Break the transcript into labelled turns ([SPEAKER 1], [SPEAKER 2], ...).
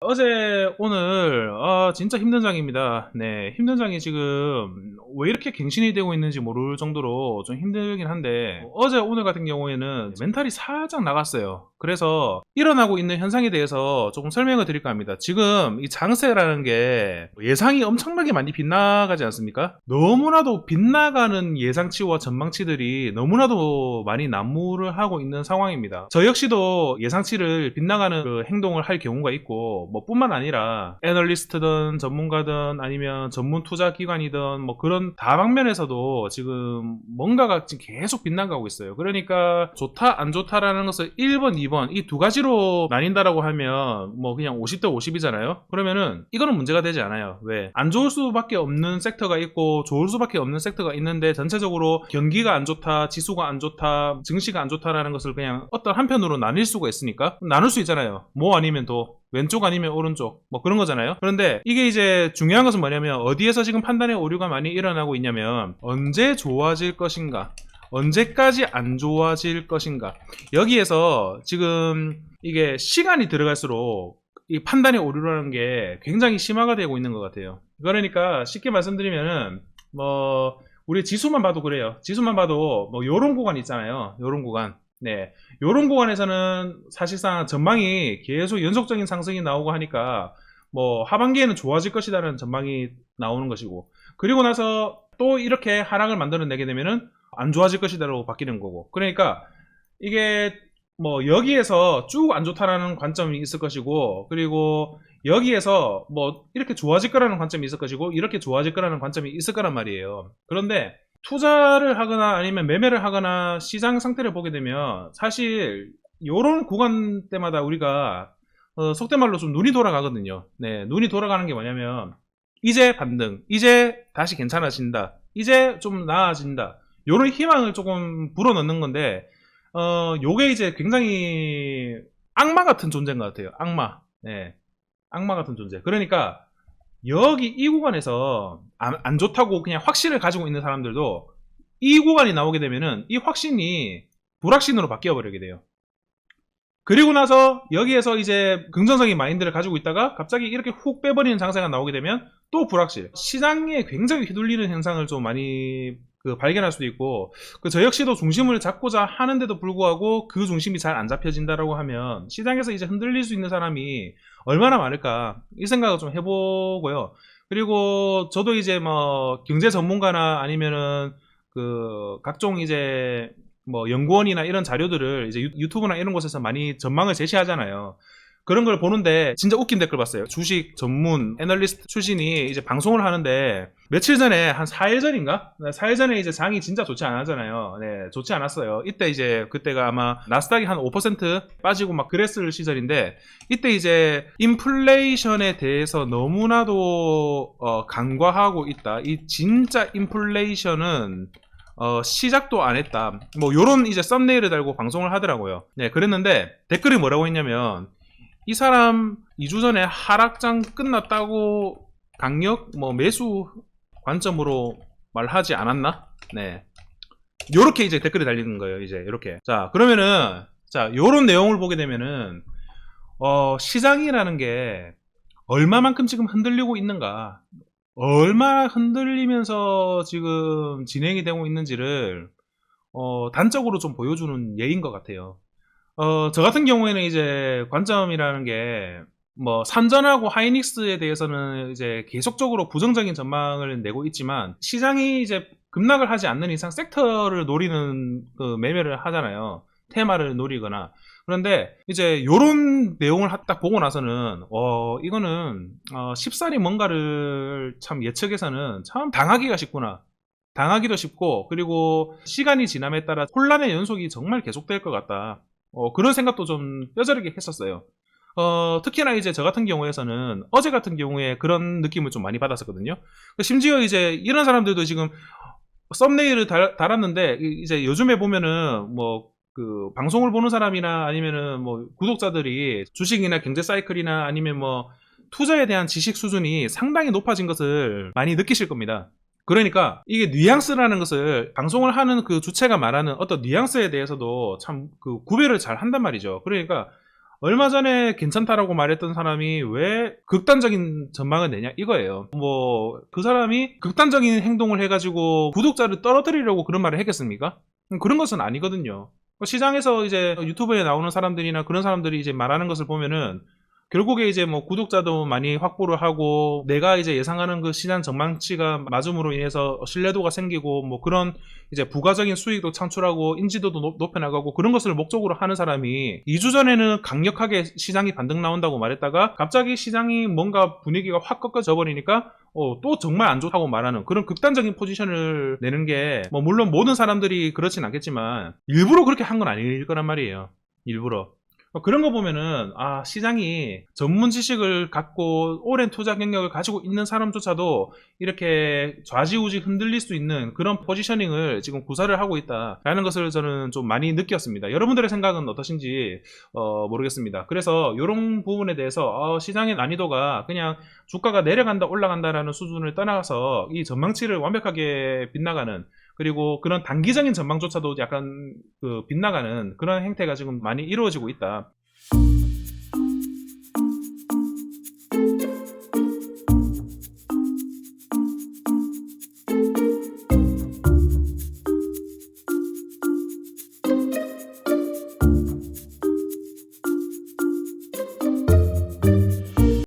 [SPEAKER 1] 어제 오늘 진짜 힘든 장입니다. 네, 힘든 장이 지금 왜 이렇게 갱신이 되고 있는지 모를 정도로 좀 힘들긴 한데, 어제 오늘 같은 경우에는 멘탈이 살짝 나갔어요. 그래서 일어나고 있는 현상에 대해서 조금 설명을 드릴까 합니다. 지금 이 장세라는 게 예상이 엄청나게 많이 빗나가지 않습니까? 너무나도 빗나가는 예상치와 전망치들이 너무나도 많이 난무를 하고 있는 상황입니다. 저 역시도 예상치를 빗나가는 그 행동을 할 경우가 있고, 뭐 뿐만 아니라 애널리스트든 전문가든 아니면 전문 투자 기관이든 뭐 그런 다방면에서도 지금 뭔가가 지금 계속 빗나가고 있어요. 그러니까 좋다 안 좋다라는 것을 1번 2번 이 두 가지로 나뉜다라고 하면 뭐 그냥 50대 50이잖아요. 그러면은 이거는 문제가 되지 않아요. 왜? 안 좋을 수밖에 없는 섹터가 있고 좋을 수밖에 없는 섹터가 있는데, 전체적으로 경기가 안 좋다, 지수가 안 좋다, 증시가 안 좋다라는 것을 그냥 어떤 한편으로 나뉠 수가 있으니까 나눌 수 있잖아요. 뭐 아니면 도 왼쪽 아니면 오른쪽 뭐 그런 거잖아요. 그런데 이게 이제 중요한 것은 뭐냐면, 어디에서 지금 판단의 오류가 많이 일어나고 있냐면, 언제 좋아질 것인가, 언제까지 안 좋아질 것인가, 여기에서 지금 이게 시간이 들어갈수록 이 판단의 오류라는 게 굉장히 심화가 되고 있는 것 같아요. 그러니까 쉽게 말씀드리면은 뭐 우리 지수만 봐도 그래요. 지수만 봐도 뭐 요런 구간 있잖아요. 요런 구간. 네, 요런 구간에서는 사실상 전망이 계속 연속적인 상승이 나오고 하니까 뭐 하반기에는 좋아질 것이라는 전망이 나오는 것이고, 그리고 나서 또 이렇게 하락을 만들어내게 되면은 안 좋아질 것이다라고 바뀌는 거고, 그러니까 이게 뭐 여기에서 쭉 안 좋다라는 관점이 있을 것이고, 그리고 여기에서 뭐 이렇게 좋아질 거라는 관점이 있을 것이고, 이렇게 좋아질 거라는 관점이 있을 거란 말이에요. 그런데 투자를 하거나 아니면 매매를 하거나 시장 상태를 보게 되면 사실 요런 구간 때마다 우리가 속된 말로 좀 눈이 돌아가거든요. 네, 눈이 돌아가는 게 뭐냐면, 이제 반등, 이제 다시 괜찮아진다, 이제 좀 나아진다, 요런 희망을 조금 불어넣는 건데, 요게 이제 굉장히 악마 같은 존재인 것 같아요. 악마. 네, 악마 같은 존재. 그러니까 여기 이 구간에서 안 좋다고 그냥 확신을 가지고 있는 사람들도 이 구간이 나오게 되면은 이 확신이 불확신으로 바뀌어 버리게 돼요. 그리고 나서 여기에서 이제 긍정적인 마인드를 가지고 있다가 갑자기 이렇게 훅 빼버리는 장세가 나오게 되면 또 불확실. 시장에 굉장히 휘둘리는 현상을 좀 많이 발견할 수도 있고, 저 역시도 중심을 잡고자 하는데도 불구하고 그 중심이 잘 안 잡혀진다라고 하면 시장에서 이제 흔들릴 수 있는 사람이 얼마나 많을까, 이 생각을 좀 해보고요. 그리고 저도 이제 뭐 경제 전문가나 아니면은 그 각종 이제 뭐 연구원이나 이런 자료들을 이제 유튜브나 이런 곳에서 많이 전망을 제시하잖아요. 그런 걸 보는데 진짜 웃긴 댓글 봤어요. 주식 전문 애널리스트 출신이 이제 방송을 하는데, 며칠 전에 한 4일 전인가? 4일 전에 이제 장이 진짜 좋지 않았잖아요. 네, 좋지 않았어요. 이때 이제 그때가 아마 나스닥이 한 5% 빠지고 막 그랬을 시절인데, 이때 이제 인플레이션에 대해서 너무나도 간과하고 있다. 이 진짜 인플레이션은 시작도 안 했다. 뭐 요런 이제 썸네일을 달고 방송을 하더라고요. 네, 그랬는데 댓글이 뭐라고 했냐면, 이 사람 2주 전에 하락장 끝났다고 강력 뭐 매수 관점으로 말하지 않았나? 네, 요렇게 이제 댓글이 달리는 거예요. 이제 이렇게. 자, 그러면은 자, 요런 내용을 보게 되면은 시장이라는 게 얼마만큼 지금 흔들리고 있는가, 얼마나 흔들리면서 지금 진행이 되고 있는지를 단적으로 좀 보여주는 예인 것 같아요. 저 같은 경우에는 이제 관점이라는 게, 뭐 산전하고 하이닉스에 대해서는 이제 계속적으로 부정적인 전망을 내고 있지만, 시장이 이제 급락을 하지 않는 이상 섹터를 노리는 그 매매를 하잖아요. 테마를 노리거나. 그런데 이제 요런 내용을 딱 보고 나서는 이거는 쉽사리 뭔가를 참 예측해서는 참 당하기가 쉽구나, 당하기도 쉽고, 그리고 시간이 지남에 따라 혼란의 연속이 정말 계속될 것 같다, 그런 생각도 좀 뼈저리게 했었어요. 특히나 이제 저 같은 경우에서는 어제 같은 경우에 그런 느낌을 좀 많이 받았었거든요. 심지어 이제 이런 사람들도 지금 썸네일을 달았는데, 이제 요즘에 보면은 뭐 그 방송을 보는 사람이나 아니면은 뭐 구독자들이 주식이나 경제 사이클이나 아니면 뭐 투자에 대한 지식 수준이 상당히 높아진 것을 많이 느끼실 겁니다. 그러니까 이게 뉘앙스라는 것을 방송을 하는 그 주체가 말하는 어떤 뉘앙스에 대해서도 참 그 구별을 잘 한단 말이죠. 그러니까 얼마 전에 괜찮다라고 말했던 사람이 왜 극단적인 전망을 내냐 이거예요. 뭐 그 사람이 극단적인 행동을 해가지고 구독자를 떨어뜨리려고 그런 말을 했겠습니까? 그런 것은 아니거든요. 시장에서 이제 유튜브에 나오는 사람들이나 그런 사람들이 이제 말하는 것을 보면은 결국에 이제 뭐 구독자도 많이 확보를 하고 내가 이제 예상하는 그 시장 전망치가 맞음으로 인해서 신뢰도가 생기고 뭐 그런 이제 부가적인 수익도 창출하고 인지도도 높여나가고 그런 것을 목적으로 하는 사람이 2주 전에는 강력하게 시장이 반등 나온다고 말했다가 갑자기 시장이 뭔가 분위기가 확 꺾어져 버리니까 또 정말 안 좋다고 말하는 그런 극단적인 포지션을 내는 게 뭐 물론 모든 사람들이 그렇진 않겠지만 일부러 그렇게 한 건 아닐 거란 말이에요. 일부러. 그런 거 보면은 시장이 전문 지식을 갖고 오랜 투자 경력을 가지고 있는 사람조차도 이렇게 좌지우지 흔들릴 수 있는 그런 포지셔닝을 지금 구사를 하고 있다라는 것을 저는 좀 많이 느꼈습니다. 여러분들의 생각은 어떠신지 모르겠습니다. 그래서 이런 부분에 대해서 시장의 난이도가 그냥 주가가 내려간다 올라간다라는 수준을 떠나서 이 전망치를 완벽하게 빗나가는 그리고 그런 단기적인 전망조차도 약간 빗나가는 그런 행태가 지금 많이 이루어지고 있다.